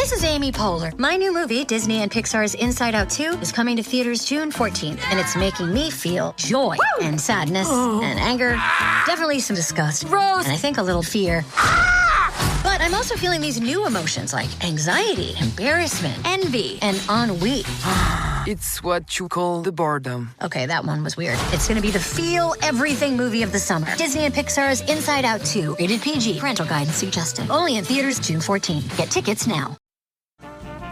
This is Amy Poehler. My new movie, Disney and Pixar's Inside Out 2, is coming to theaters June 14th, and it's making me feel joy and sadness and anger, definitely some disgust, and I think a little fear. But I'm also feeling these new emotions like anxiety, embarrassment, envy, and ennui. It's what you call the boredom. Okay, that one was weird. It's gonna be the feel everything movie of the summer. Disney and Pixar's Inside Out 2, rated PG, parental guidance suggested. Only in theaters June 14th. Get tickets now.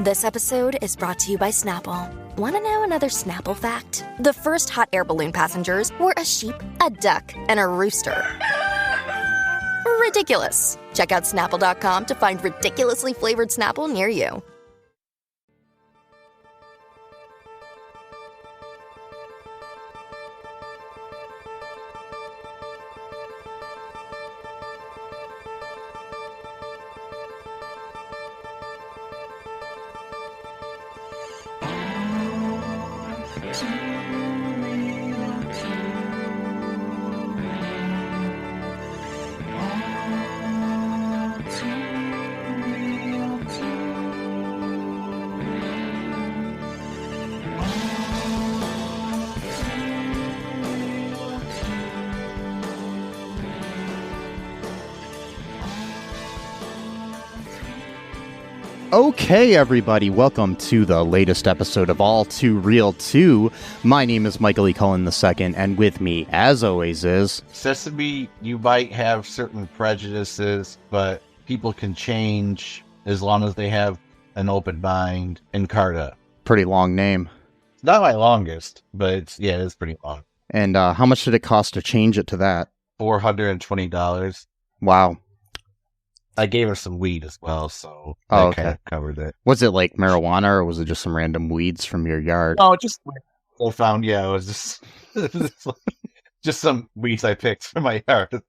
This episode is brought to you by Snapple. Want to know another Snapple fact? The first hot air balloon passengers were a sheep, a duck, and a rooster. Ridiculous. Check out Snapple.com to find ridiculously flavored Snapple near you. Okay, everybody, welcome to the latest episode of All Too Real 2. My name is Michael E. Cullen II, and with me, as always, is... Sesame, you might have certain prejudices, but people can change as long as they have an open mind. And Carta. Pretty long name. It's not my longest, but it's pretty long. And how much did it cost to change it to that? $420. Wow. I gave her some weed as well, so that kind of covered it. Was it like marijuana, or was it just some random weeds from your yard? No, just I found. Yeah, it was just some weeds I picked from my yard.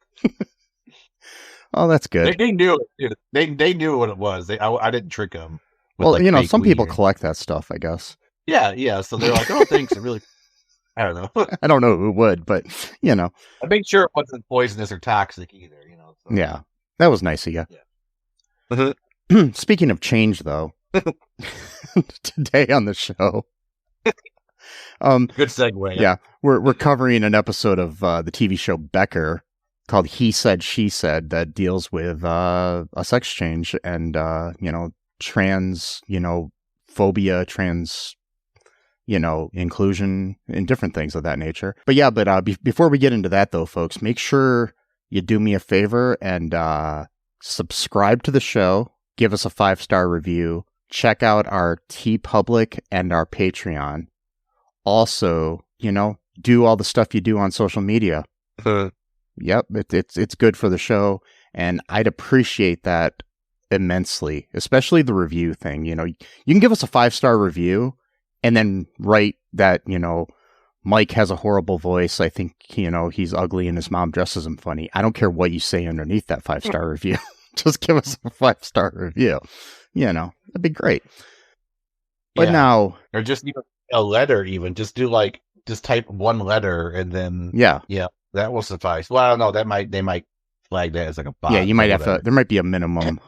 Oh, that's good. They knew it. They knew what it was. I didn't trick them. Well, some people collect that stuff, I guess. Yeah. So they're like, "Oh, thanks." It really, I don't know. I don't know who would, but I made sure it wasn't poisonous or toxic either. So. Yeah. That was nice of you. Yeah. Speaking of change, though, today on the show, good segue. Yeah, we're covering an episode of the TV show Becker called "He Said, She Said" that deals with a sex change and trans phobia, trans inclusion, and different things of that nature. But before we get into that, though, folks, make sure you do me a favor and subscribe to the show, give us a 5-star review, check out our TeePublic and our Patreon. Also, do all the stuff you do on social media. Yep, it's good for the show, and I'd appreciate that immensely, especially the review thing. You can give us a 5-star review and then write that, Mike has a horrible voice. I think, he's ugly and his mom dresses him funny. I don't care what you say underneath that 5-star review. Just give us a 5-star review. That'd be great. But now... Or just even a letter even. Just type one letter and then... Yeah, that will suffice. Well, I don't know. They might flag that as like a bot. Yeah, you might have to... There might be a minimum...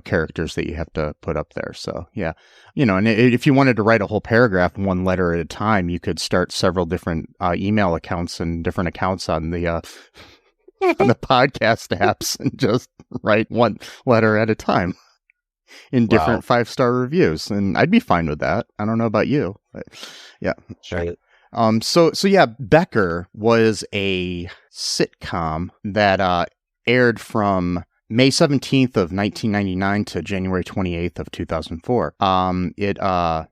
characters that you have to put up there. So, yeah. And if you wanted to write a whole paragraph, one letter at a time, you could start several different email accounts and different accounts on the on the podcast apps and just write one letter at a time in different 5-star reviews. And I'd be fine with that. I don't know about you, but yeah. Sure. So yeah, Becker was a sitcom that aired from May 17th of 1999 to January 28th of 2004. November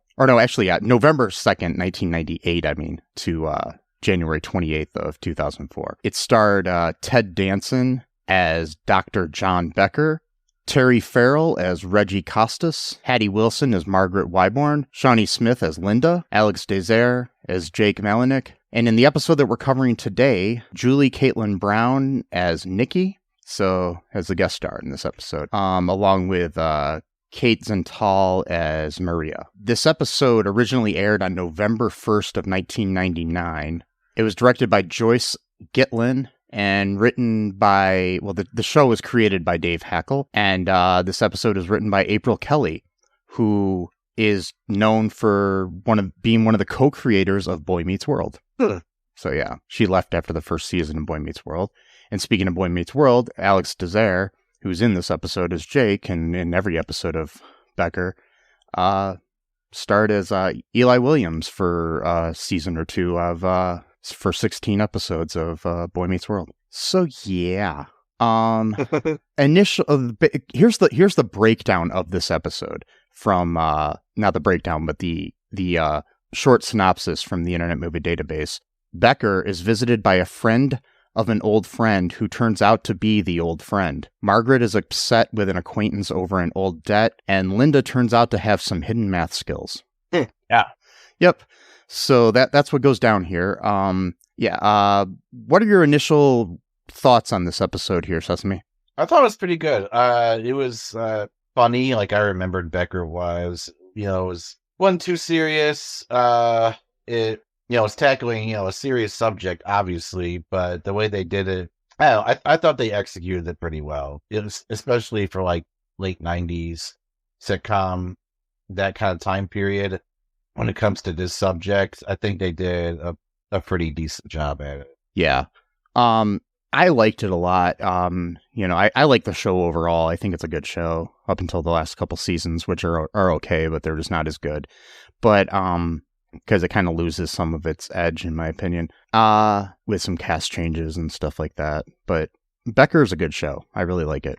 2nd, 1998, to January 28th of 2004. It starred Ted Danson as Dr. John Becker, Terry Farrell as Reggie Costas, Hattie Wilson as Margaret Wyborn, Shawnee Smith as Linda, Alex Desire as Jake Malinik, and in the episode that we're covering today, Julie Caitlin Brown as Nikki, so as a guest star in this episode, along with Kate Zental as Maria. This episode originally aired on November 1st of 1999. It was directed by Joyce Gitlin and written by, the show was created by Dave Hackle, and this episode is written by April Kelly. who is known for being one of the co-creators of Boy Meets World. So yeah, she left after the first season of Boy Meets World. And speaking of Boy Meets World, Alex Desire, who's in this episode as Jake and in every episode of Becker, starred as Eli Williams for season or two of for 16 episodes of Boy Meets World. So yeah. Here's the breakdown of this episode from not the breakdown, but the short synopsis from the Internet Movie Database. Becker is visited by a friend of an old friend who turns out to be the old friend. Margaret is upset with an acquaintance over an old debt, and Linda turns out to have some hidden math skills. Yeah. Yep. So that's what goes down here. What are your initial thoughts on this episode here, Sesame? I thought it was pretty good. It was funny, like I remembered Becker was. It wasn't too serious. It's tackling, a serious subject, obviously, but the way they did it, I thought they executed it pretty well. It was, especially for like late 90s sitcom, that kind of time period. When it comes to this subject, I think they did a pretty decent job at it. Yeah. I liked it a lot. I like the show overall. I think it's a good show up until the last couple seasons, which are okay, but they're just not as good. But, because it kind of loses some of its edge, in my opinion, with some cast changes and stuff like that. But Becker is a good show. I really like it.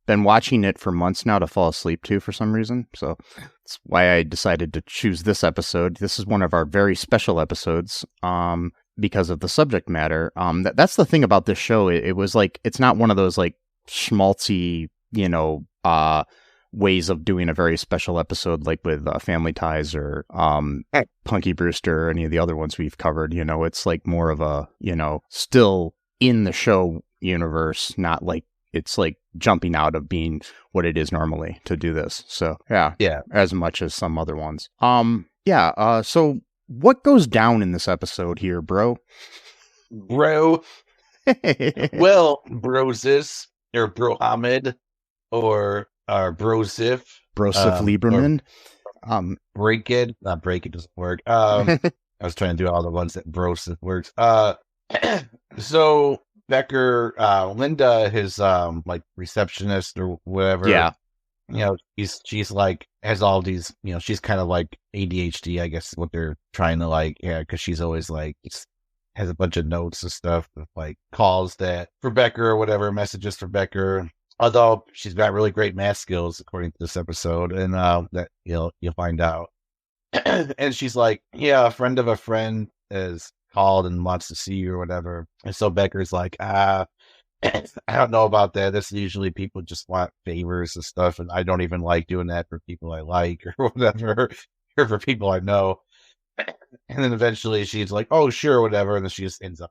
Been watching it for months now to fall asleep to for some reason. So that's why I decided to choose this episode. This is one of our very special episodes because of the subject matter. That's the thing about this show. It was like, it's not one of those like schmaltzy, ways of doing a very special episode like with Family Ties or Punky Brewster or any of the other ones we've covered. It's like more of a, still in the show universe, not like it's like jumping out of being what it is normally to do this. So yeah, as much as some other ones. So what goes down in this episode here, bro? Well, Brosis or Brohamid or Brosif Lieberman. Not break it doesn't work. I was trying to do all the ones that Brosif works. So Becker, Linda, his like receptionist or whatever. Yeah. She's like has all these. She's kind of like ADHD, I guess, is what they're trying to like. Yeah, because she's always like has a bunch of notes and stuff with like calls that for Becker or whatever, messages for Becker. Although she's got really great math skills, according to this episode, and that you'll find out. And she's like, yeah, a friend of a friend is called and wants to see you or whatever. And so Becker's like, I don't know about that. That's usually people just want favors and stuff, and I don't even like doing that for people I like or whatever, or for people I know. And then eventually she's like, oh, sure, whatever. And then she just ends up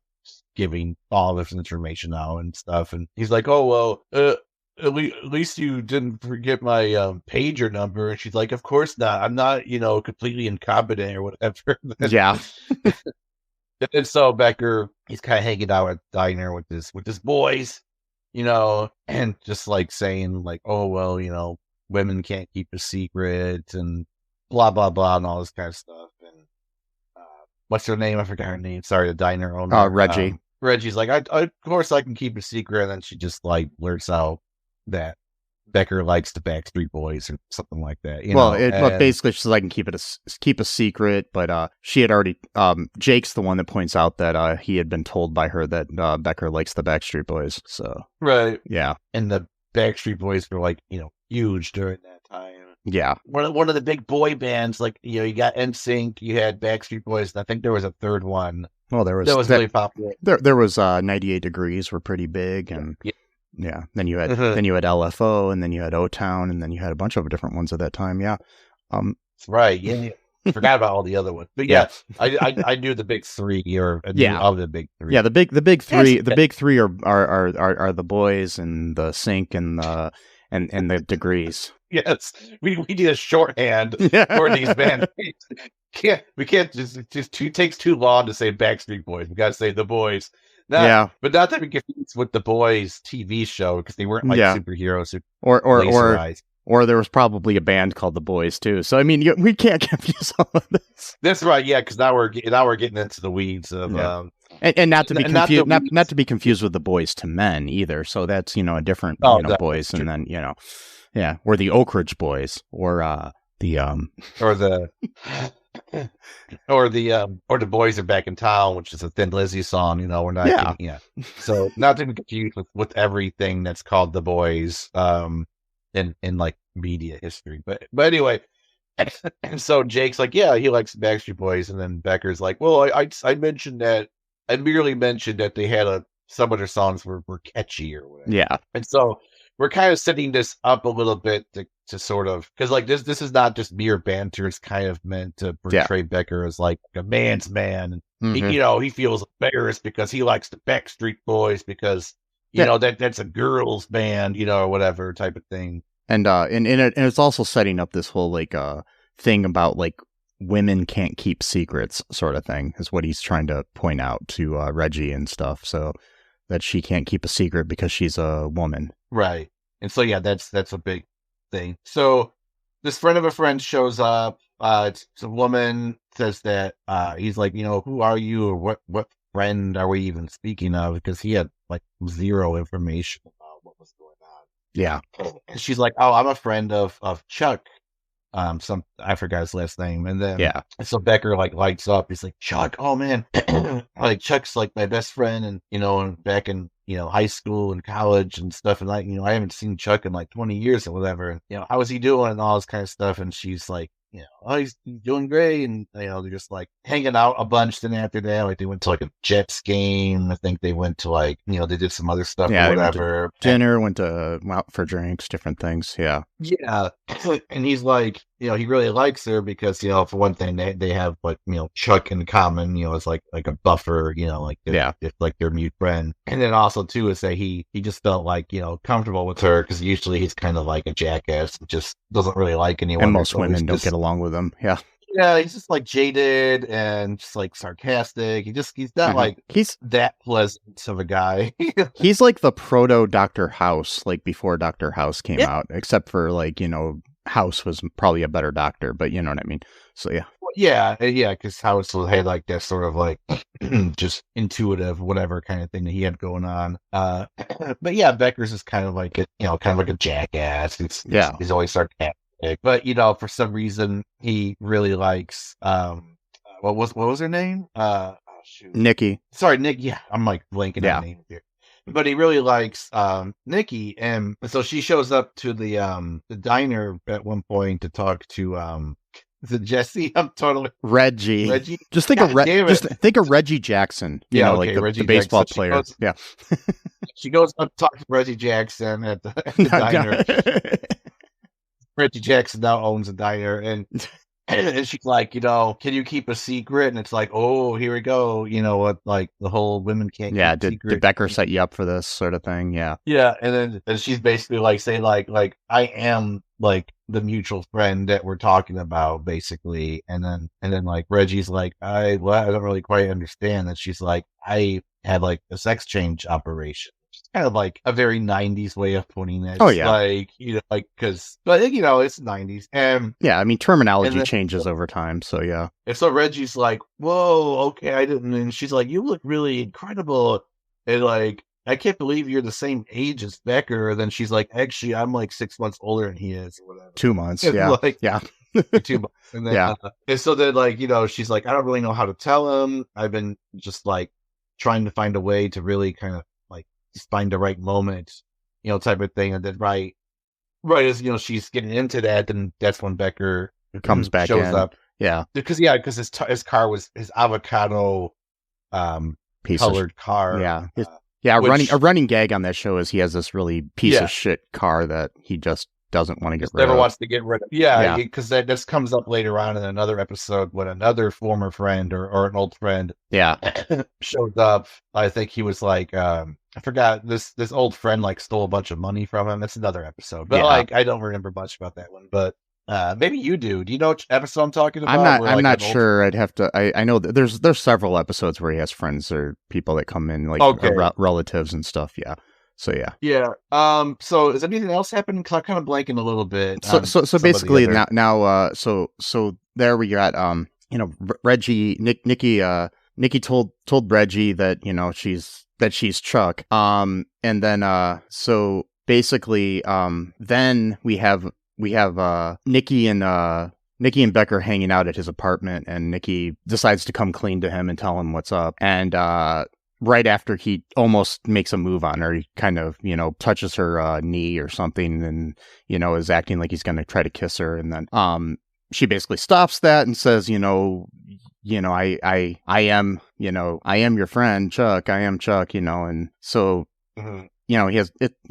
giving all this information out and stuff. And he's like, oh, well, at least you didn't forget my pager number. And she's like, of course not. I'm not, completely incompetent or whatever. Yeah. And so Becker, he's kind of hanging out at the diner with his boys, and just like saying like, oh, well, women can't keep a secret and blah, blah, blah, and all this kind of stuff. And what's her name? I forgot her name. Sorry, the diner owner. Reggie. Reggie's like, of course I can keep a secret. And then she just like blurts out that Becker likes the Backstreet Boys or something like that. Basically she's like, I can keep a secret, but she had already, Jake's the one that points out that he had been told by her that Becker likes the Backstreet Boys. So right, yeah, and the Backstreet Boys were like huge during that time. Yeah, one of the big boy bands, like you got NSYNC, you had Backstreet Boys, and I think there was a third one. Well, that was really popular. There was 98 Degrees were pretty big, and yeah. Then you had LFO, and then you had O-Town, and then you had a bunch of different ones at that time. Yeah, right. Yeah, forgot about all the other ones, but yeah. I knew the big three, of the big three. Yeah, the big three. Yes. The big three are the Boys and the Sync and the Degrees. Yes, we need a shorthand for these bands. We can't just it takes too long to say Backstreet Boys. We got to say the Boys. But not that we confused with the Boys TV show, because they weren't like superheroes or Or there was probably a band called The Boys too. So I mean, we can't confuse all of this. That's right. Yeah, because now we're getting into the weeds of and not to be confused, not to weeds. be confused with the Boys to Men either. So that's a different boys, and then or the Oak Ridge Boys, or or the Boys Are Back in Town, which is a Thin Lizzy song. We're not. So not to be confused with everything that's called The Boys. In like media history, but anyway, and so Jake's like, yeah, he likes Backstreet Boys, and then Becker's like, well, I mentioned that, I merely mentioned that they had some of their songs were catchy or whatever. Yeah, and so we're kind of setting this up a little bit to sort of, because like this is not just mere banter. It's kind of meant to portray Becker as like a man's man. Mm-hmm. He feels embarrassed because he likes the Backstreet Boys because. That's a girls' band, or whatever type of thing. And it's also setting up this whole like thing about like women can't keep secrets sort of thing is what he's trying to point out to Reggie and stuff. So that she can't keep a secret because she's a woman. Right. And so, yeah, that's a big thing. So this friend of a friend shows up. It's a woman, says that he's like, who are you, or what friend are we even speaking of? Because he had like zero information about what was going on. Yeah. And she's like, oh, I'm a friend of Chuck. I forgot his last name. And then so Becker like lights up. He's like, Chuck, oh man. Like Chuck's like my best friend, and back in high school and college and stuff, and like I haven't seen Chuck in like 20 years or whatever. And, how is he doing and all this kind of stuff. And she's like, oh, he's doing great. And, they're just like hanging out a bunch. Then after that, like they went to like a Jets game. I think they went to like, they did some other stuff or whatever. Dinner, went to out for drinks, different things. Yeah. Yeah. And he's like, he really likes her because, for one thing, they have like, Chuck in common, it's like a buffer, if like their mute friend. And then also too is that he just felt like, comfortable with her because usually he's kind of like a jackass, just doesn't really like anyone. And most women don't get along with him. Yeah. Yeah, he's just like jaded and just like sarcastic. He's not like he's that pleasant of a guy. He's like the proto Dr. House, like before Dr. House came out, except for like, House was probably a better doctor, but you know what I mean? So yeah, because House had like that sort of like just intuitive whatever kind of thing that he had going on. But yeah, Becker's is kind of like a jackass. He's always sarcastic. But for some reason he really likes what was her name? Nikki. Sorry, Nick. Yeah, I'm like blanking on names here. But he really likes Nikki, and so she shows up to the diner at one point to talk to is it Jesse? I'm totally Reggie. Just think of Reggie Jackson. Like the baseball player. She goes up to talk to Reggie Jackson at the diner. Reggie Jackson now owns a diner, and she's like, can you keep a secret? And it's like, oh, here we go. What, like the whole women can't. Yeah. Keep Did Becker set you up for this sort of thing? Yeah. Yeah. And then she's basically like saying like I am like the mutual friend that we're talking about, basically. And then like Reggie's like, I don't really quite understand. And she's like, I had like a sex change operation. Kind of like a very 90s way of putting it. Oh, yeah. Like, because, but it's 90s. And yeah, I mean, terminology changes over time. So, yeah. And so Reggie's like, whoa, okay, I didn't. And she's like, you look really incredible. And like, I can't believe you're the same age as Becker. And then she's like, actually, I'm like 6 months older than he is or whatever. 2 months. And yeah. Like, yeah. 2 months. And then, and so then like, she's like, I don't really know how to tell him. I've been just like trying to find a way to really kind of just find the right moment, type of thing. And then right as, she's getting into that, then that's when Becker comes back shows up. Yeah. Because his car was his avocado colored car. Yeah. A running gag on that show is he has this really piece of shit car that he just doesn't want to get rid of. Never wants to get rid of. Yeah. Because this comes up later on in another episode when another former friend or an old friend shows up. I think he was like, I forgot, this old friend like stole a bunch of money from him. That's another episode. But like I don't remember much about that one. But maybe you do. Do you know which episode I'm talking about? I'm not sure. I'd have to. I know that there's several episodes where he has friends or people that come in like relatives and stuff. Yeah. So yeah. Yeah. So is anything else happening? 'Cause I'm kind of blanking a little bit. So basically so there we got Reggie Nikki told Reggie that she's Chuck. And then so basically then we have Nikki and Becker hanging out at his apartment, and Nikki decides to come clean to him and tell him what's up. And right after he almost makes a move on her, he kind of, touches her knee or something, and, is acting like he's going to try to kiss her. And then she basically stops that and says, I am your friend, Chuck. I am Chuck, and so, he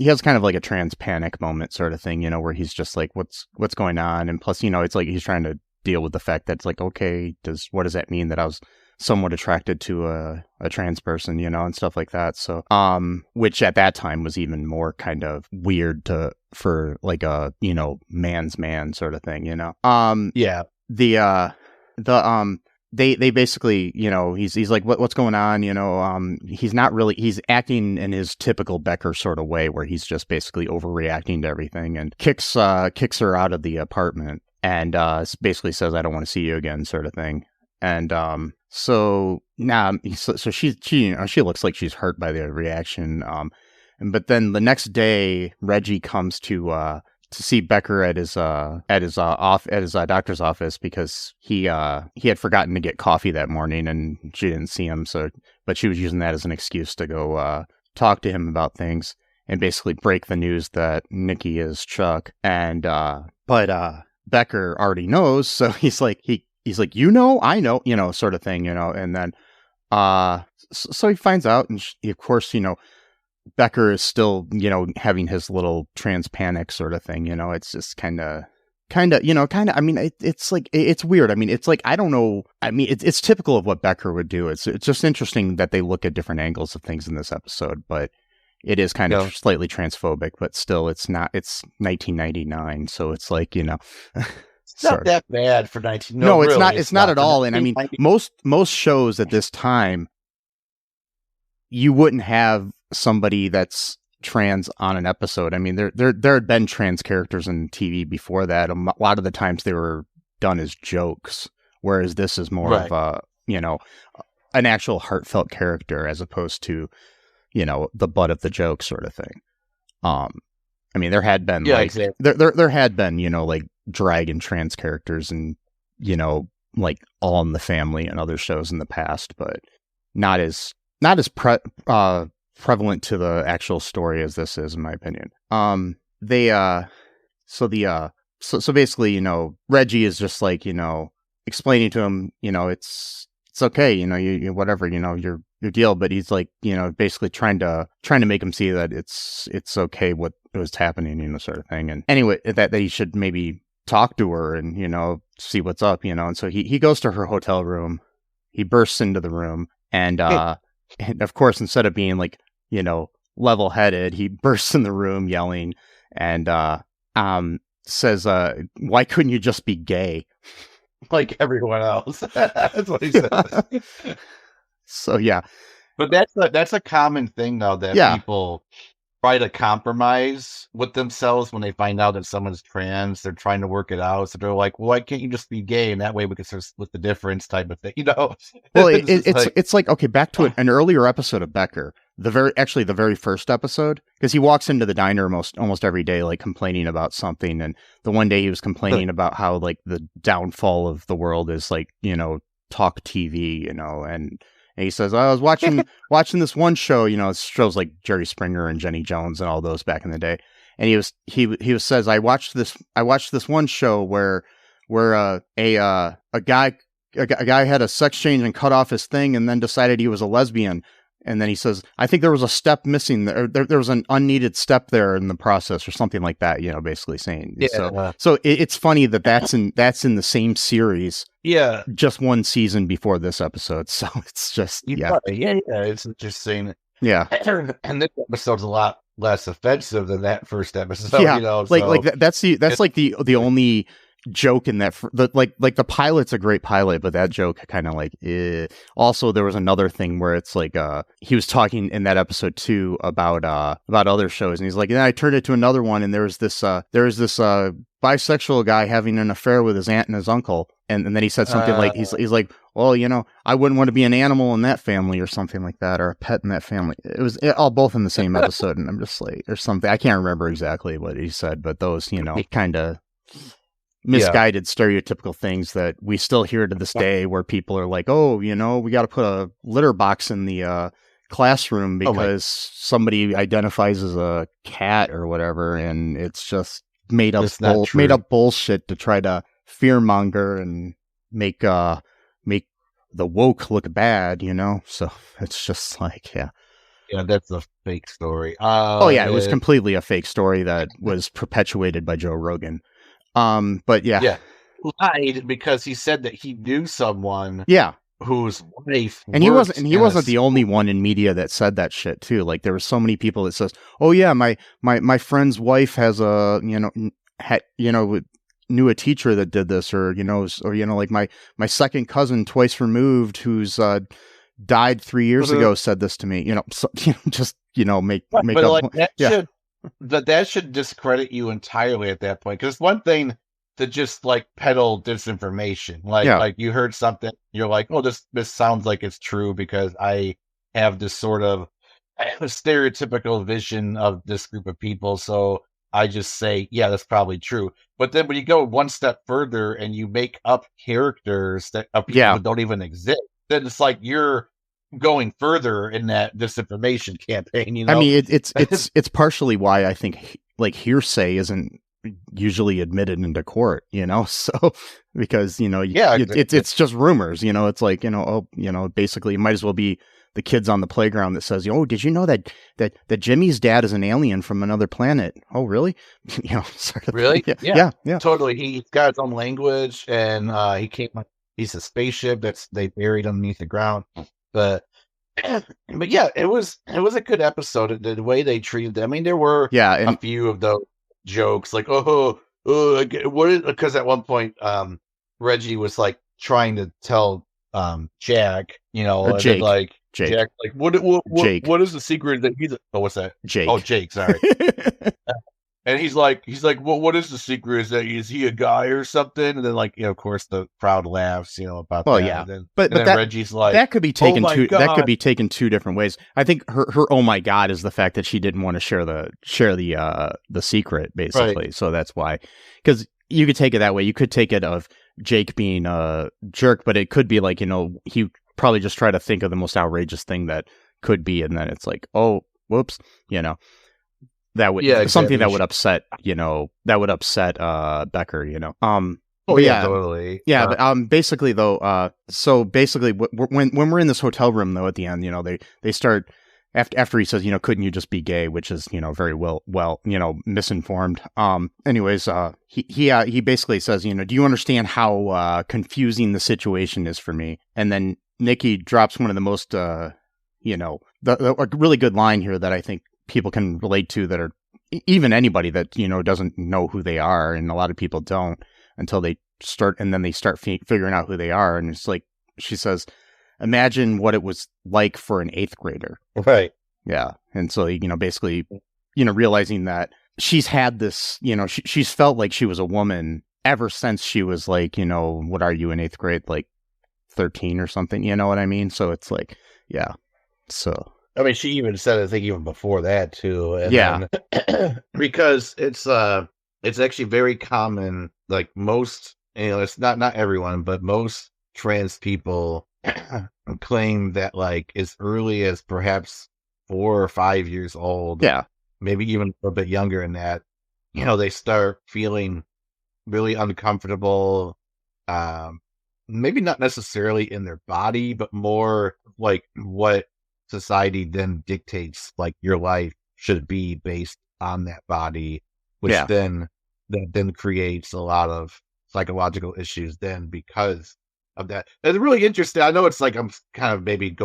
has kind of like a trans panic moment sort of thing, where he's just like, what's going on? And plus, it's like he's trying to deal with the fact that it's like, okay, what does that mean that I was somewhat attracted to a trans person, and stuff like that. So, which at that time was even more kind of weird for like a, man's man sort of thing, Yeah. They basically, he's like, what's going on? He's acting in his typical Becker sort of way, where he's just basically overreacting to everything, and kicks her out of the apartment, and basically says, I don't want to see you again, sort of thing. And so she looks like she's hurt by the reaction. But then the next day, Reggie comes to see Becker at his doctor's office, because he had forgotten to get coffee that morning, and she didn't see him. But she was using that as an excuse to go talk to him about things, and basically break the news that Nikki is Chuck. And but Becker already knows, so he's like, I know, sort of thing, and then so he finds out, and of course, Becker is still, having his little trans panic sort of thing, it's just kind of, I mean, it's like, it's weird. I mean, it's like, I don't know. I mean, it's typical of what Becker would do. It's just interesting that they look at different angles of things in this episode, but it is kind of slightly transphobic, but still it's 1999. So it's like, it's not that bad for 19. No, it's really, not. It's not at all. And I mean, most shows at this time, you wouldn't have somebody that's trans on an episode. I mean, there had been trans characters in TV before that. A lot of the times they were done as jokes, whereas this is more of a, an actual heartfelt character, as opposed to, the butt of the joke sort of thing. I mean, there had been exactly. there had been, like drag trans characters and, like All in the Family and other shows in the past, but not as prevalent to the actual story as this is, in my opinion. So basically, Reggie is just like, explaining to him, it's okay, you whatever, your deal, but he's like, basically trying to make him see that it's okay what was happening, sort of thing. And anyway, that he should maybe talk to her and, see what's up, and so he goes to her hotel room, he bursts into the room, and of course, instead of being like, level-headed, he bursts in the room yelling and says, why couldn't you just be gay? Like everyone else. That's what he says. So, yeah. But that's a common thing, though, that people try to compromise with themselves when they find out that someone's trans. They're trying to work it out. So they're like, well, why can't you just be gay? And that way we can sort of split the difference type of thing, Well, it's like, okay, back to an earlier episode of Becker. The very first episode, because he walks into the diner almost every day, like complaining about something. And the one day he was complaining about how like the downfall of the world is like, talk TV, and he says, I was watching this one show, it's shows like Jerry Springer and Jenny Jones and all those back in the day. And he says, I watched this one show where a guy had a sex change and cut off his thing and then decided he was a lesbian. And then he says, I think there was a step missing there. There was an unneeded step there in the process, or something like that, basically saying. Yeah. So it's funny that's in the same series. Yeah. Just one season before this episode. So it's just, Yeah. It's interesting. Yeah. And this episode's a lot less offensive than that first episode, Yeah. Like that's like the only joke in that like the pilot's a great pilot, but that joke kind of like also there was another thing where it's like he was talking in that episode too about other shows, and he's like, and I turned it to another one, and there was this bisexual guy having an affair with his aunt and his uncle, and then he said something like he's like, well, I wouldn't want to be an animal in that family or something like that, or a pet in that family. It was all both in the same episode, and I'm just like, or something. I can't remember exactly what he said, but those kind of misguided stereotypical things that we still hear to this day, where people are like, oh, we got to put a litter box in the classroom because somebody identifies as a cat or whatever, and it's just made up bullshit to try to fearmonger and make the woke look bad, so it's just like, yeah, that's a fake story. It was completely a fake story that was perpetuated by Joe Rogan. But lied because he said that he knew someone whose wife, and he wasn't the only one in media that said that shit too. Like, there were so many people that says, oh yeah, my friend's wife has knew a teacher that did this, or like my second cousin twice removed who's died 3 years ago said this to me, make but up. Like that should discredit you entirely at that point, because it's one thing to just like peddle disinformation, like you heard something, you're like, oh, this sounds like it's true because I have this sort of stereotypical vision of this group of people, so I just say, yeah, that's probably true. But then when you go one step further and you make up characters that of people that don't even exist, then it's like you're going further in that disinformation campaign. I mean, it's partially why I think like hearsay isn't usually admitted into court, so because it's just rumors, it's like, basically it might as well be the kids on the playground that says, oh, did you know that Jimmy's dad is an alien from another planet? Oh, really? Sort of. Really? Yeah, Totally. He's got his own language, and he's a spaceship they buried underneath the ground. But yeah, it was a good episode. The way they treated them. I mean, there were a few of those jokes, like, because at one point, Reggie was like trying to tell Jack, or Jake. Jake. Jack, like, what is the secret that he's? Oh, what's that? Jake. Oh, Jake. Sorry. And he's like, well, what is the secret? Is he a guy or something? And then, like, of course, the crowd laughs, about that. Yeah. And then, but then Reggie's like, that could be taken that could be taken two different ways. I think her oh my god is the fact that she didn't want to share the secret, basically. Right. So that's why, because you could take it that way. You could take it of Jake being a jerk, but it could be like, he probably just tried to think of the most outrageous thing that could be, and then it's like, oh, whoops, that would something that would upset Becker, totally. But basically though, so basically when we're in this hotel room though, at the end, they start after he says, couldn't you just be gay, which is, very well, misinformed. Anyways, he basically says, do you understand how confusing the situation is for me? And then Nikki drops one of the most, a really good line here that I think people can relate to, that are even anybody that, doesn't know who they are. And a lot of people don't until they start, and then they start figuring out who they are. And it's like, she says, imagine what it was like for an 8th grader. Right. Yeah. And so, basically, realizing that she's had this, she's felt like she was a woman ever since she was like, what are you in 8th grade? Like 13 or something, you know what I mean? So it's like, yeah. So, I mean, she even said, I think even before that too. And then, because it's actually very common, like most, it's not everyone, but most trans people claim that like as early as perhaps 4 or 5 years old, maybe even a bit younger than that, they start feeling really uncomfortable, maybe not necessarily in their body, but more like what society then dictates like your life should be based on that body, which then creates a lot of psychological issues then because of that. It's really interesting. I know it's like I'm kind of maybe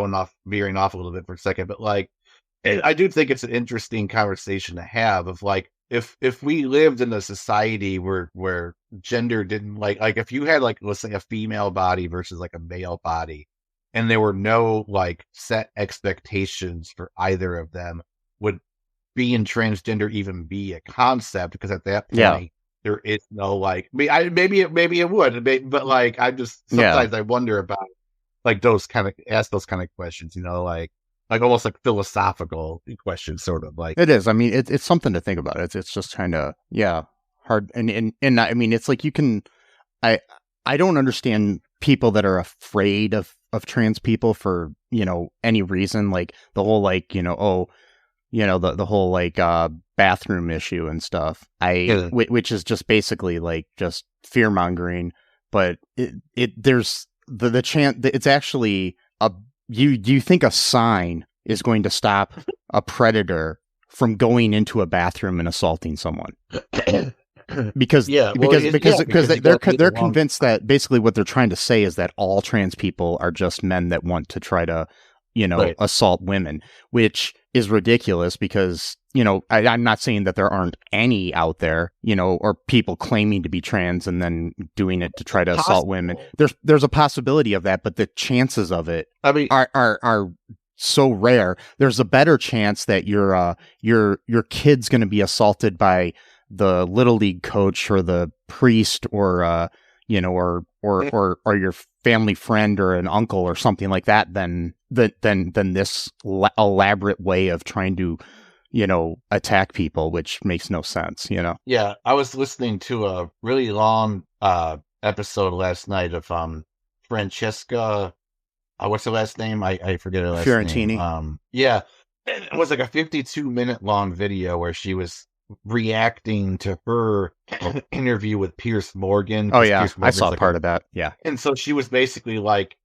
veering off a little bit for a second, but like I do think it's an interesting conversation to have of like, if we lived in a society where gender didn't like if you had like, let's say, a female body versus like a male body, and there were no like set expectations for either of them, would being transgender even be a concept? Because at that point, there is no like, maybe it would, but like I just sometimes I wonder about like ask those kind of questions, like almost like philosophical questions, sort of like. It is. I mean, it's something to think about. It's just kind of hard, and I mean, it's like you can. I don't understand people that are afraid of trans people for any reason, like the whole like the whole like bathroom issue and stuff. Which is just basically like just fear mongering, but there's the chance that it's actually do you think a sign is going to stop a predator from going into a bathroom and assaulting someone? Because they're convinced that basically what they're trying to say is that all trans people are just men that want to try to assault women, which is ridiculous because I'm not saying that there aren't any out there, or people claiming to be trans and then doing it to try to assault women. There's a possibility of that, but the chances of it are so rare. There's a better chance that your kid's going to be assaulted by the little league coach or the priest or your family friend or an uncle or something like that than this elaborate way of trying to attack people, which makes no sense. Yeah, I was listening to a really long episode last night of Francesca. What's her last name? I forget her last Fiorentini. name. Yeah, it was like a 52-minute long video where she was reacting to her interview with Piers Morgan. Oh yeah, I saw like part of that. Yeah, and so she was basically like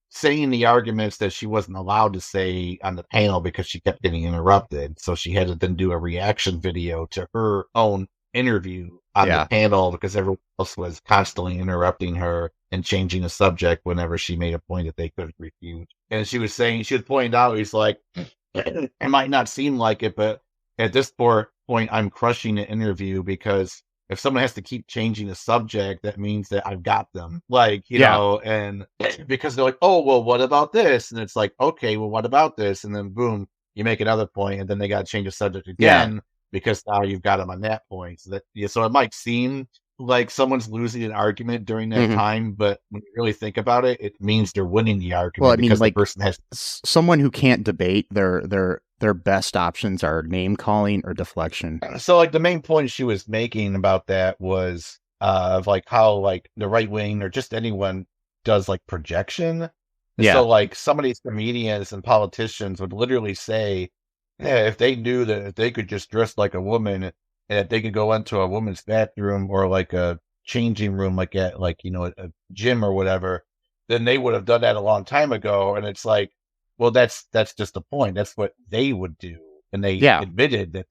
saying the arguments that she wasn't allowed to say on the panel because she kept getting interrupted. So she had to then do a reaction video to her own interview on the panel because everyone else was constantly interrupting her and changing the subject whenever she made a point that they couldn't refute. And she was pointing out, he's like, it might not seem like it, but at this point, I'm crushing the interview because if someone has to keep changing the subject, that means that I've got them. Like, and because they're like, oh, well, what about this? And it's like, okay, well, what about this? And then boom, you make another point, and then they got to change the subject again because now you've got them on that point. So it might seem like someone's losing an argument during that time, but when you really think about it, it means they're winning the argument. Well, I mean, because like the person has someone who can't debate, their best options are name calling or deflection. So like the main point she was making about that was of like how like the right wing or just anyone does like projection. Yeah. So like some of these comedians and politicians would literally say, if they knew that if they could just dress like a woman and that they could go into a woman's bathroom or like a changing room, like at like, a gym or whatever, then they would have done that a long time ago. And it's like, well, that's just the point. That's what they would do. And they admitted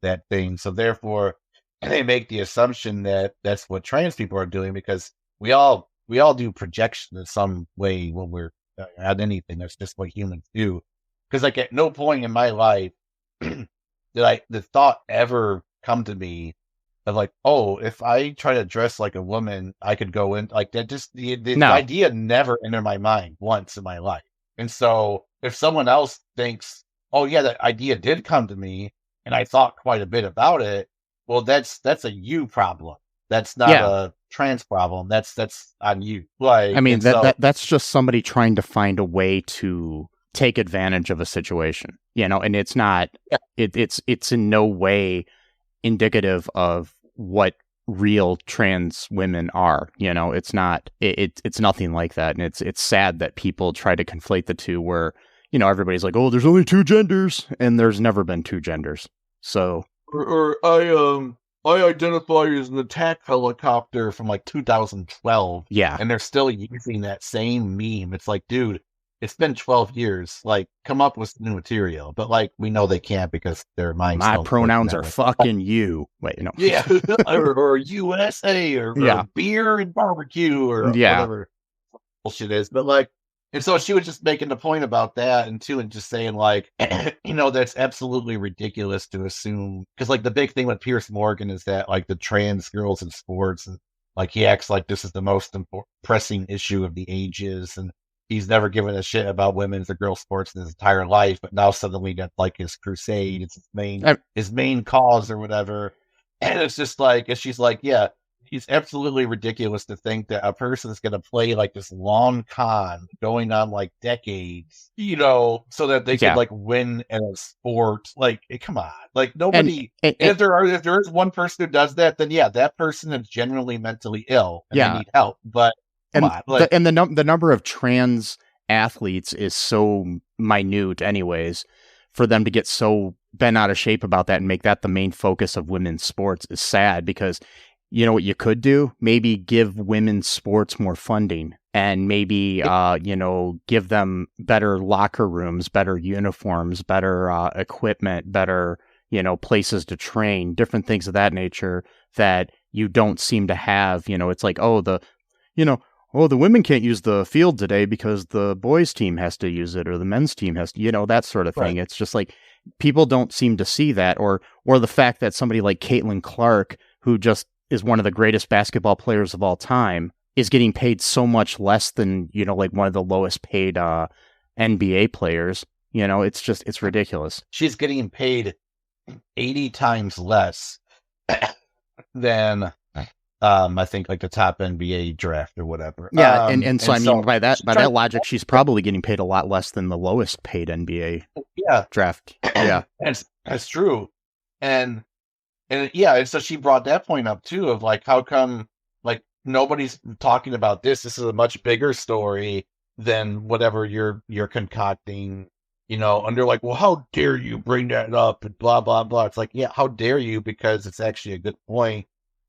that thing. So therefore they make the assumption that that's what trans people are doing because we all do projection in some way when we're at anything. That's just what humans do. Because like at no point in my life did the thought ever come to me of like, oh, if I try to dress like a woman, I could go in like that. Just the idea never entered my mind once in my life. And so if someone else thinks, oh yeah, that idea did come to me and I thought quite a bit about it, well, that's a you problem. That's not a trans problem. That's on you. Like, I mean, that's just somebody trying to find a way to take advantage of a situation, and it's not, it's in no way indicative of what real trans women are. It's not, it's nothing like that. And it's sad that people try to conflate the two where, everybody's like, oh, there's only two genders, and there's never been two genders. So, or I identify as an attack helicopter from like 2012. Yeah. And they're still using that same meme. It's like, dude, it's been 12 years. Like, come up with new material. But like, we know they can't because their minds. My pronouns are fucking you. Wait, Yeah. or USA or beer and barbecue or whatever bullshit is. But like, And so she was just making the point about that, and just saying like, that's absolutely ridiculous to assume, because like the big thing with Pierce Morgan is that like the trans girls in sports, and like he acts like this is the most pressing issue of the ages, and he's never given a shit about women's or girls sports in his entire life, but now suddenly that's like his crusade, it's his main cause or whatever. And it's just like, and she's like, yeah, it's absolutely ridiculous to think that a person is going to play like this long con going on like decades, so that they can like win at a sport. Like, come on, like nobody. And if there is one person who does that, then that person is genuinely mentally ill and they need help. But come on, like, the number of trans athletes is so minute, anyways. For them to get so bent out of shape about that and make that the main focus of women's sports is sad, because you know what you could do? Maybe give women's sports more funding, and maybe, give them better locker rooms, better uniforms, better equipment, better, places to train, different things of that nature that you don't seem to have. It's like, the women can't use the field today because the boys team has to use it, or the men's team has to, that sort of thing. Right. It's just like people don't seem to see that, or the fact that somebody like Caitlin Clark, who just is one of the greatest basketball players of all time, is getting paid so much less than, like one of the lowest paid NBA players. It's ridiculous. She's getting paid 80 times less than I think like the top NBA draft or whatever. Yeah, and so I mean, by that logic, she's probably getting paid a lot less than the lowest paid NBA draft. Yeah, that's true. And so she brought that point up too, of like, how come like nobody's talking about this? This is a much bigger story than whatever you're concocting, under like, well, how dare you bring that up and blah, blah, blah. It's like, how dare you? Because it's actually a good point.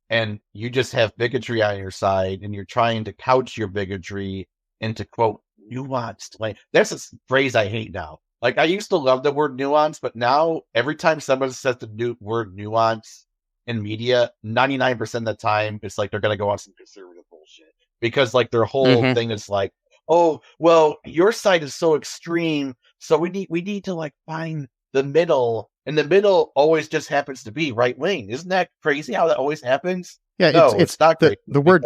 And you just have bigotry on your side, and you're trying to couch your bigotry into, quote, nuanced. Like, that's a phrase I hate now. Like, I used to love the word nuance, but now every time someone says the word nuance in media, 99% of the time, it's like they're going to go on some conservative bullshit. Because, like, their whole thing is like, oh, well, your side is so extreme, so we need to, like, find the middle. And the middle always just happens to be right wing. Isn't that crazy how that always happens? Yeah, no, it's not the word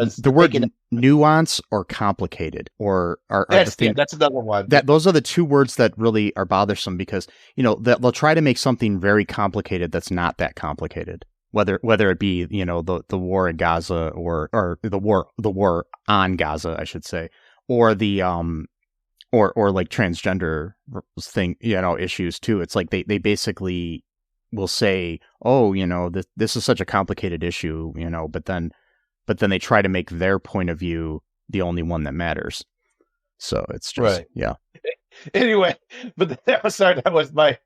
nuance or complicated or that's another one. Those are the two words that really are bothersome, because they'll try to make something very complicated that's not that complicated. Whether it be the war in Gaza, or the war on Gaza, I should say, or the or like transgender thing, issues too. It's like they basically will say, oh, this is such a complicated issue, but then they try to make their point of view the only one that matters. So it's just, Anyway, but that was my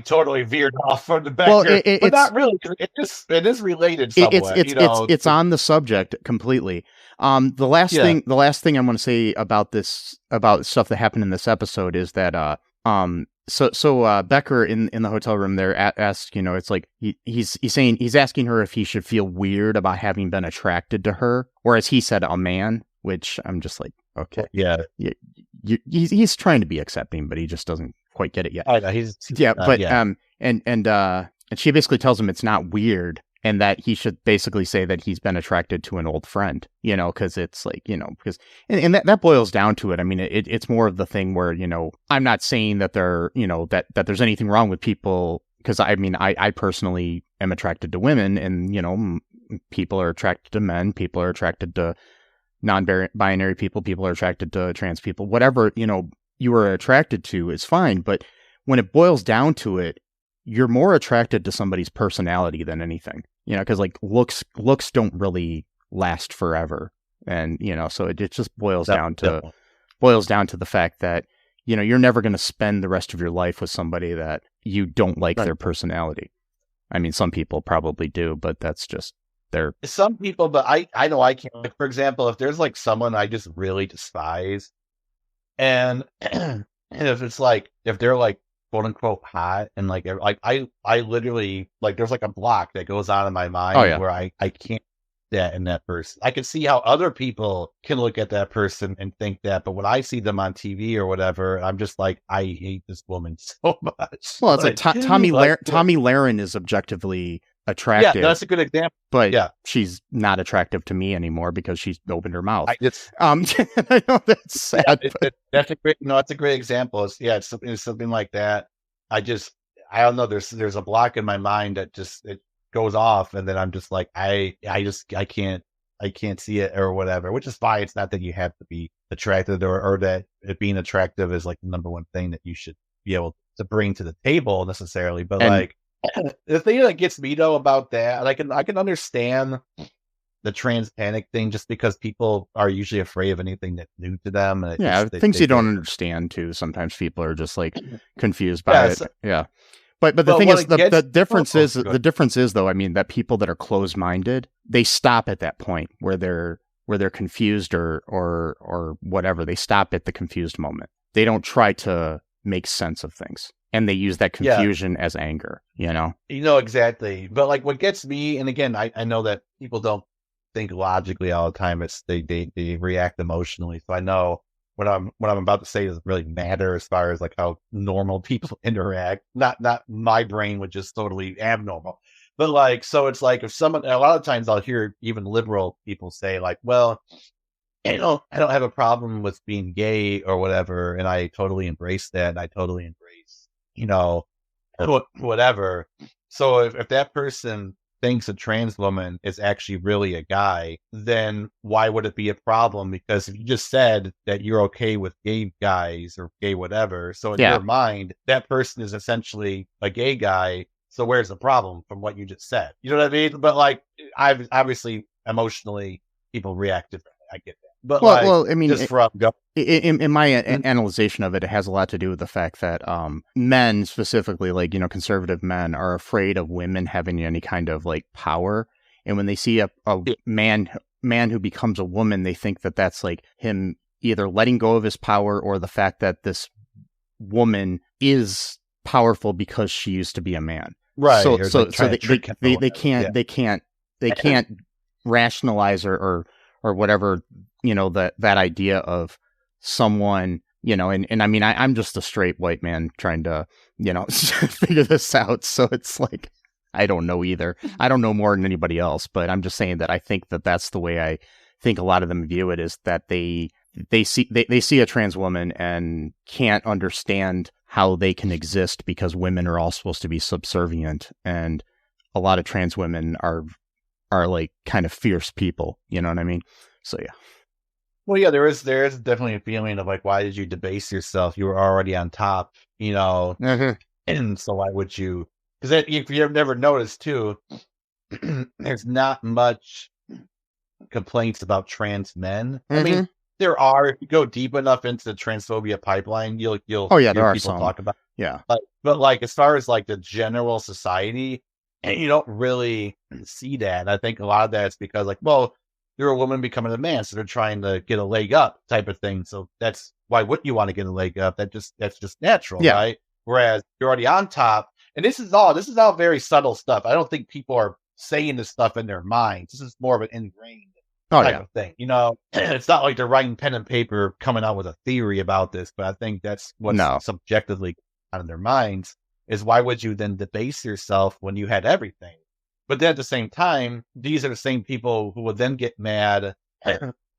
totally veered off from the Becker, well, but not really. It is related somewhat. It's on the subject completely. The last thing I'm going to say about stuff that happened in this episode is that So Becker in the hotel room there asked, it's like he's asking her if he should feel weird about having been attracted to her, or as he said, a man, which I'm just like, okay, he's trying to be accepting, but he just doesn't quite get it yet. I know and she basically tells him it's not weird, and that he should basically say that he's been attracted to an old friend, because it's like, because, and that boils down to it. I mean, it's more of the thing where, I'm not saying that there, that there's anything wrong with people, because I mean, I personally am attracted to women, and, people are attracted to men, people are attracted to non-binary people are attracted to trans people, whatever, you are attracted to is fine. But when it boils down to it, you're more attracted to somebody's personality than anything, because like looks don't really last forever. And, so it just boils down to the fact that, you're never going to spend the rest of your life with somebody that you don't like their personality. I mean, some people probably do, but that's just some people, but I know I can't. Like, for example, if there's like someone I just really despise, and if it's like, if they're like, quote unquote hot, and like I literally, like, there's like a block that goes on in my mind where I can't that in that person. I can see how other people can look at that person and think that, but when I see them on TV or whatever, I'm just like, I hate this woman so much. Well, it's like Tommy Lahren is objectively attractive. Yeah, that's a good example. But she's not attractive to me anymore because she's opened her mouth. I know that's sad. That's a great. No, it's a great example. It's something like that. I don't know. There's a block in my mind that it goes off, and then I'm just like, I can't see it or whatever. Which is fine. It's not that you have to be attracted or that being attractive is like the number one thing that you should be able to bring to the table necessarily. But like. The thing that gets me though about that, I can understand the trans panic thing just because people are usually afraid of anything that's new to them. And things you don't understand too. Sometimes people are just like confused by it. Yeah. But the thing is, the difference is though, I mean, that people that are closed-minded, they stop at that point where they're confused or whatever. They stop at the confused moment. They don't try to make sense of things. And they use that confusion as anger, you know? You know, exactly. But like what gets me, and again, I know that people don't think logically all the time. It's they react emotionally. So I know what I'm about to say doesn't really matter as far as like how normal people interact. Not my brain, which is totally abnormal. But like, so it's like if someone, a lot of times I'll hear even liberal people say like, well, I don't have a problem with being gay or whatever. And I totally embrace that. And I totally embrace, you know, whatever. So if that person thinks a trans woman is actually really a guy, then why would it be a problem? Because if you just said that you're okay with gay guys or gay whatever, so in your mind, that person is essentially a gay guy. So where's the problem from what you just said? You know what I mean? But like, I've obviously emotionally people react differently. I get that. But I mean, just in my analyzation of it, it has a lot to do with the fact that men, specifically, like, you know, conservative men, are afraid of women having any kind of like power. And when they see a man who becomes a woman, they think that that's like him either letting go of his power or the fact that this woman is powerful because she used to be a man. Right. So they can't rationalize or whatever, you know, that idea of someone, you know, and I mean, I'm just a straight white man trying to, you know, figure this out. So it's like, I don't know either. I don't know more than anybody else, but I'm just saying that I think that that's the way I think a lot of them view it, is that they see a trans woman and can't understand how they can exist because women are all supposed to be subservient. And a lot of trans women are like kind of fierce people, you know what I mean? So yeah. Well, yeah, there is definitely a feeling of like, why did you debase yourself? You were already on top, you know, and so why would you? Because if you've never noticed too, there's not much complaints about trans men. I mean, there are. If you go deep enough into the transphobia pipeline, you'll there are people some. talk about. Yeah, but like as far as like the general society, and you don't really see that. I think a lot of that is because like, well, you're a woman becoming a man, so they're trying to get a leg up type of thing. So that's why wouldn't you want to get a leg up? That's just natural, right? Whereas you're already on top, and this is all very subtle stuff. I don't think people are saying this stuff in their minds. This is more of an ingrained type of thing. You know, it's not like they're writing pen and paper coming out with a theory about this, but I think that's what's subjectively out of their minds is why would you then debase yourself when you had everything? But then at the same time, these are the same people who would then get mad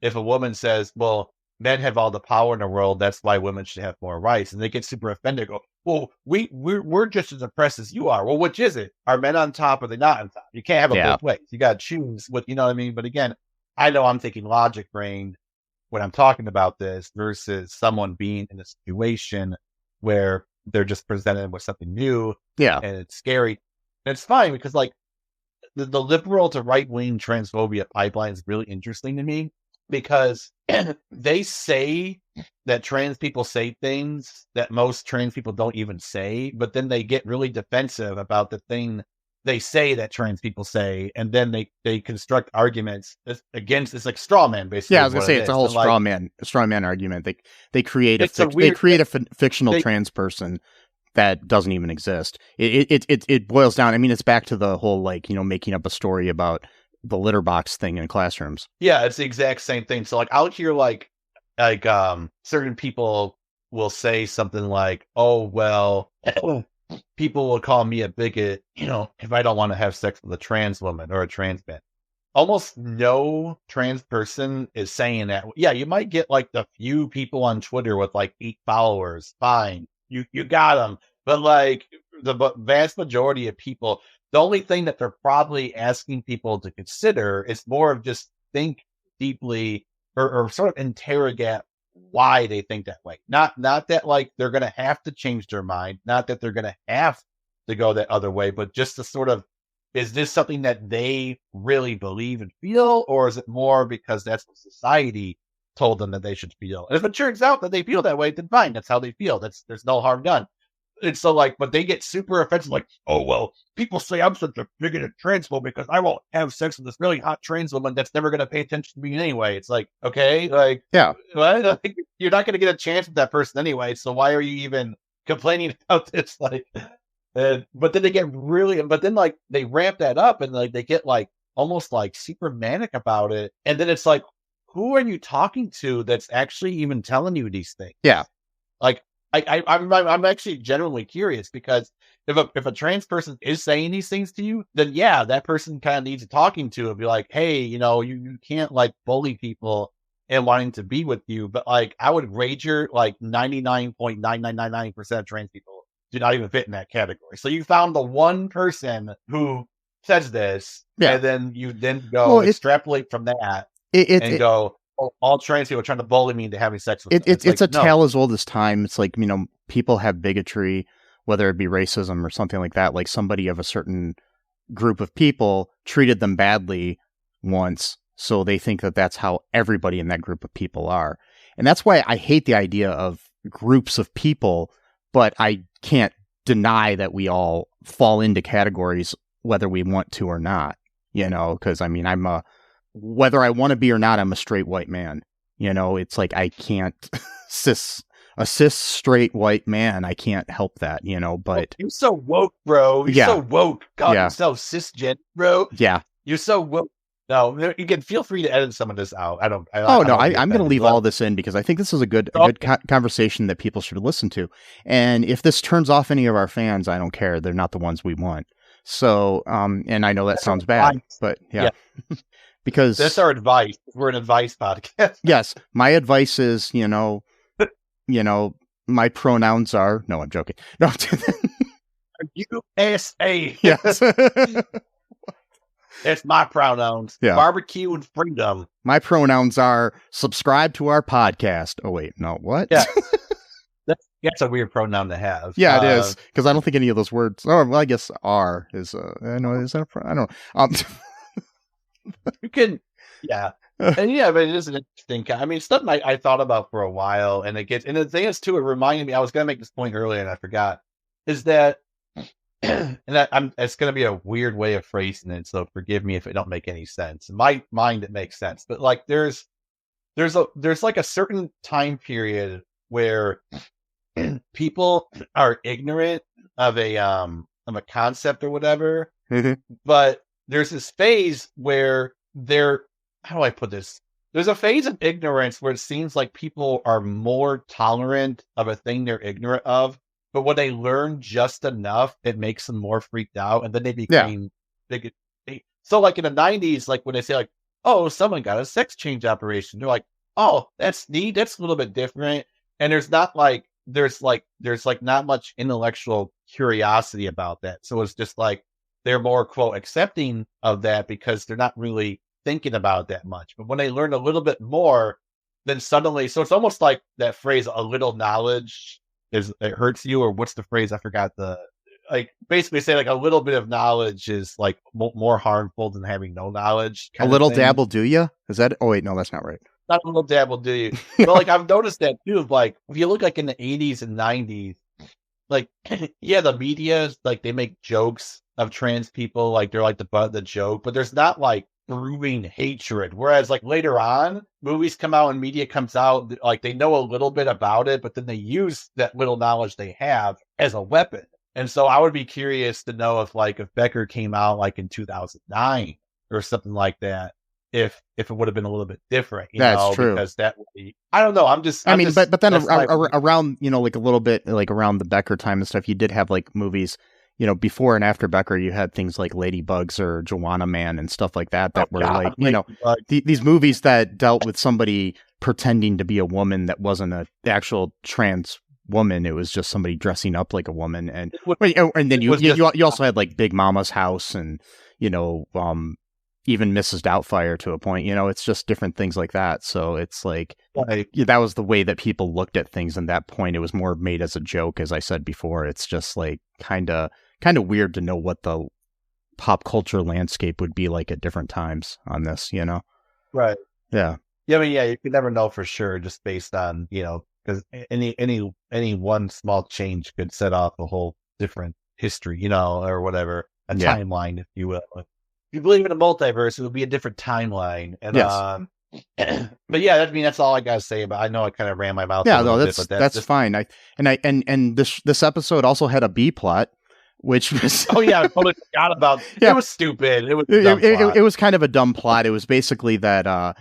if a woman says, well, men have all the power in the world. That's why women should have more rights. And they get super offended. Go, well, we're just as oppressed as you are. Well, which is it? Are men on top or are they not on top? You can't have it both ways. You got to choose what, you know what I mean? But again, I know I'm thinking logic brain when I'm talking about this versus someone being in a situation where they're just presented with something new. Yeah. And it's scary. And it's fine because like, the liberal to right-wing transphobia pipeline is really interesting to me because they say that trans people say things that most trans people don't even say, but then they get really defensive about the thing they say that trans people say, and then they construct arguments against this, like straw man, basically. Yeah, I was gonna say it's a whole straw man argument. They create a fictional trans person that doesn't even exist. It boils down. I mean, it's back to the whole, like, you know, making up a story about the litter box thing in classrooms. Yeah, it's the exact same thing. So like I'll hear like certain people will say something like, "Oh well, people will call me a bigot, if I don't want to have sex with a trans woman or a trans man." Almost no trans person is saying that. Yeah, you might get like the few people on Twitter with like 8 followers. Fine, you got them. But like the vast majority of people, the only thing that they're probably asking people to consider is more of just think deeply or sort of interrogate why they think that way. Not that like they're going to have to change their mind, not that they're going to have to go that other way, but just to sort of, is this something that they really believe and feel, or is it more because that's what society told them that they should feel? And if it turns out that they feel that way, then fine, that's how they feel. There's no harm done. And so like, but they get super offensive, like, "Oh well, people say I'm such a bigoted transphobe because I won't have sex with this really hot trans woman that's never going to pay attention to me anyway." It's like, okay, like, Yeah, what? You're not going to get a chance with that person anyway, so why are you even complaining about this? Like, but then they get really, but then like they ramp that up and like they get like almost like super manic about it, and then it's like, who are you talking to that's actually even telling you these things? yeah. Like, I'm actually genuinely curious, because if a trans person is saying these things to you, then yeah, that person kind of needs a talking to and be like, "Hey, you can't like bully people and wanting to be with you." But like, I would wager like 99.9999% of trans people do not even fit in that category. So you found the one person who says this, and then you go extrapolate from that and go, "Oh, all trans people are trying to bully me into having sex with them." It's like, a tale as old as time. It's like, people have bigotry, whether it be racism or something like that. Like somebody of a certain group of people treated them badly once, so they think that that's how everybody in that group of people are. And that's why I hate the idea of groups of people, but I can't deny that we all fall into categories whether we want to or not, because I mean, whether I want to be or not, I'm a straight white man. It's like I can't a cis straight white man. I can't help that, but you're so woke, bro. You're so woke. God, you're so cisgender, bro. Yeah. You're so woke. No, you can feel free to edit some of this out. I'm going to leave all this in because I think this is a good conversation that people should listen to. And if this turns off any of our fans, I don't care. They're not the ones we want. So, and I know that sounds bad, but yeah. Because that's our advice. We're an advice podcast. Yes. My advice is, my pronouns are, no, I'm joking. No. USA. Yes. That's my pronouns. Yeah. Barbecue and freedom. My pronouns are subscribe to our podcast. Oh, wait. No, what? Yeah. That's a weird pronoun to have. Yeah, it is. Because I don't think any of those words. Oh, well, I guess R is. I know. Is that a pronoun? I don't know. You can. Yeah. And yeah, but it is an interesting. I mean, something I thought about for a while, and the thing is too, it reminded me. I was going to make this point earlier, and I forgot. Is that, and it's going to be a weird way of phrasing it, so forgive me if it don't make any sense. In my mind, it makes sense, but like there's like a certain time period where people are ignorant of a concept or whatever, but there's this phase where how do I put this? There's a phase of ignorance where it seems like people are more tolerant of a thing they're ignorant of, but when they learn just enough, it makes them more freaked out, and then they become big. So like in the 90s, like when they say like, "Oh, someone got a sex change operation," they're like, "Oh, that's neat. That's a little bit different." And there's not much intellectual curiosity about that. So it's just like they're more quote accepting of that because they're not really thinking about it that much. But when they learn a little bit more, then suddenly, so it's almost like that phrase, "a little knowledge it hurts you," or what's the phrase? I forgot basically say like a little bit of knowledge is like more harmful than having no knowledge. A little dabble do ya? Is that? Oh wait, no, that's not right. Not a little dabble do you? But like I've noticed that too. Of like if you look like in the 80s and 90s, like yeah, the media like they make jokes of trans people, like they're like the butt of the joke, but there's not like brewing hatred. Whereas like later on, movies come out and media comes out, like they know a little bit about it, but then they use that little knowledge they have as a weapon. And so I would be curious to know if Becker came out like in 2009 or something like that. If it would have been a little bit different, That's true. because that would be, I don't know. But then around, like a little bit like around the Becker time and stuff, you did have like movies, before and after Becker, you had things like Ladybugs or Joanna Man and stuff like that were like, these movies that dealt with somebody pretending to be a woman that wasn't the actual trans woman. It was just somebody dressing up like a woman. And then you also had like Big Mama's House and, even Mrs. Doubtfire to a point, it's just different things like that. So it's like, that was the way that people looked at things. And that point, it was more made as a joke. As I said before, it's just like kind of weird to know what the pop culture landscape would be like at different times on this, Right. Yeah. Yeah. I mean, you could never know for sure just based on, because any one small change could set off a whole different history, or whatever, a timeline, if you will. If you believe in a multiverse, it would be a different timeline. And yes. But yeah, that's all I gotta say about. I know I kind of ran my mouth. Yeah, no, that's fine. This episode also had a B plot, which was I totally forgot about. Yeah. It was stupid. It was it was kind of a dumb plot. It was basically that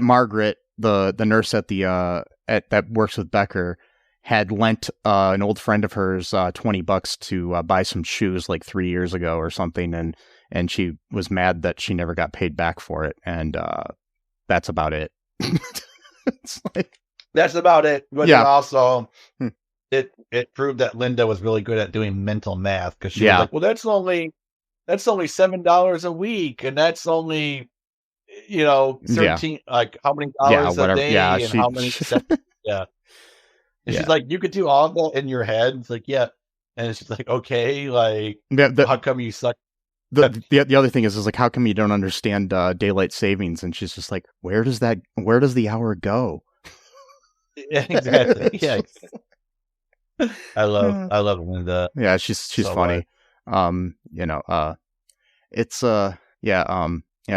Margaret, the nurse at the that works with Becker, had lent an old friend of hers $20 to buy some shoes like 3 years ago or something, and she was mad that she never got paid back for it, and that's about it. It's like, that's about it. But also, it proved that Linda was really good at doing mental math, because she was like, well, that's only $7 a week, and that's only 13 like how many dollars a day, and how many And she's like, you could do all of that in your head. It's like, yeah. And she's like, okay, like, how come you suck? The other thing is like, how come you don't understand daylight savings? And she's just like, where does the hour go? Yeah, exactly. Yeah. I love Linda. Yeah, she's so funny.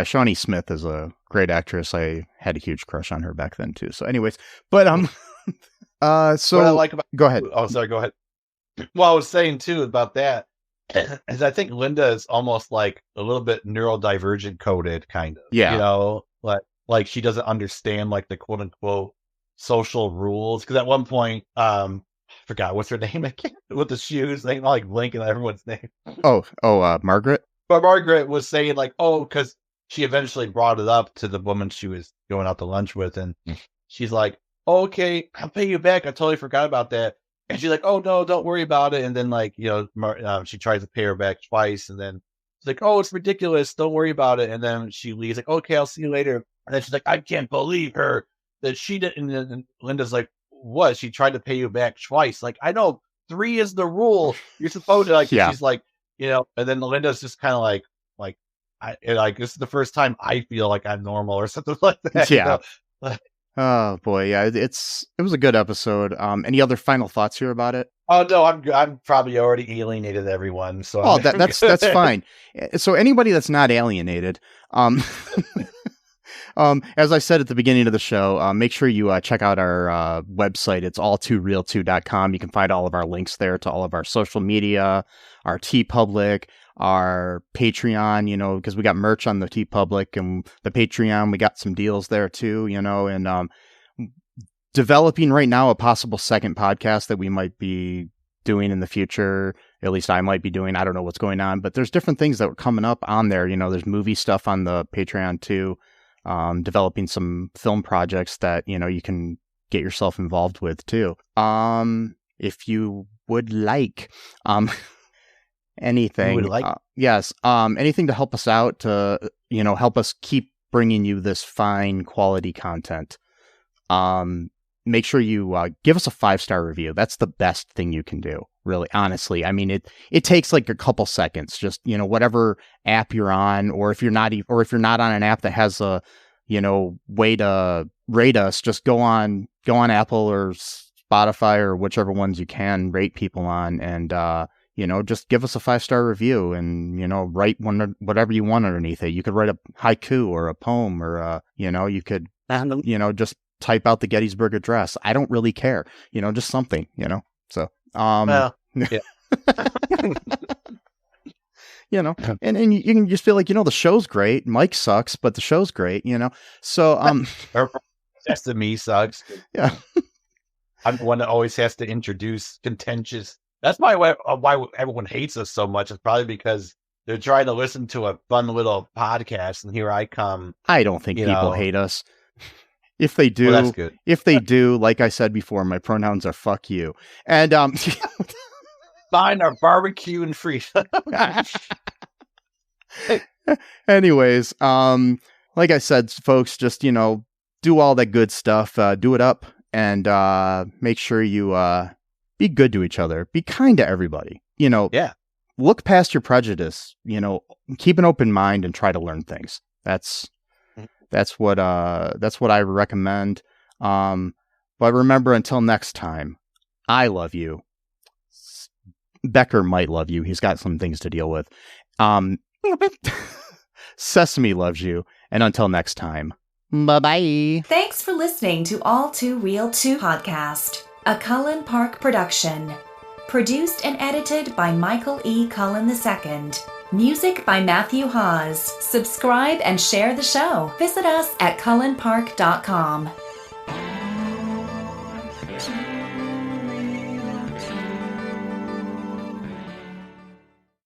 Shawnee Smith is a great actress. I had a huge crush on her back then too. So anyways, but so what I like about, go ahead. Oh, sorry, go ahead. Well, I was saying too about that is I think Linda is almost like a little bit neurodivergent coded, kind of. Yeah. Like she doesn't understand like the quote unquote social rules. Because at one point, I forgot what's her name again with the shoes. They like blinking at everyone's name. Margaret. But Margaret was saying like, because she eventually brought it up to the woman she was going out to lunch with, and she's like, okay, I'll pay you back. I totally forgot about that. And she's like, oh, no, don't worry about it. And then, like, she tries to pay her back twice. And then she's like, oh, it's ridiculous. Don't worry about it. And then she leaves, like, okay, I'll see you later. And then she's like, I can't believe her that she didn't. And then Linda's like, what? She tried to pay you back twice. Like, I know 3 is the rule. You're supposed to, like, she's like, and then Linda's just kind of like, this is the first time I feel like I'm normal or something like that. Yeah. Oh boy, yeah, it was a good episode. Any other final thoughts here about it? Oh no, I'm probably already alienated everyone. So that's fine. So anybody that's not alienated, as I said at the beginning of the show, make sure you check out our website. It's all2real2.com. You can find all of our links there to all of our social media, our TeePublic, our Patreon, because we got merch on the TeePublic and the Patreon. We got some deals there too, and developing right now a possible second podcast that we might be doing in the future. At least I might be doing. I don't know what's going on, but there's different things that are coming up on there. There's movie stuff on the Patreon too. Developing some film projects that, you can get yourself involved with too. If you would like, anything, yes, anything to help us out, to, help us keep bringing you this fine quality content. Make sure you give us a 5-star review. That's the best thing you can do, really, honestly. I mean, it takes like a couple seconds, just, whatever app you're on, or if you're not on an app that has a, way to rate us, just go on Apple or Spotify or whichever ones you can rate people on, and just give us a 5-star review, and write whatever you want underneath it. You could write a haiku or a poem, or you could just type out the Gettysburg Address. I don't really care, just something, so yeah. you know, and you can just feel like, the show's great. Mike sucks, but the show's great, So, That's the me sucks. Yeah. I'm the one that always has to introduce contentious. That's why everyone hates us so much. It's probably because they're trying to listen to a fun little podcast, and here I come. I don't think people hate us. If they do, well, that's good. If they do, like I said before, my pronouns are fuck you. And Mine are barbecue and free. Anyways, like I said, folks, just do all that good stuff. Do it up, and make sure you be good to each other. Be kind to everybody. Yeah. Look past your prejudice. Keep an open mind and try to learn things. That's what I recommend. But remember, until next time, I love you. Becker might love you. He's got some things to deal with. Sesame loves you. And until next time, bye-bye. Thanks for listening to All Too Real 2 podcast, a Cullen Park production. Produced and edited by Michael E. Cullen II. Music by Matthew Hawes. Subscribe and share the show. Visit us at cullenpark.com.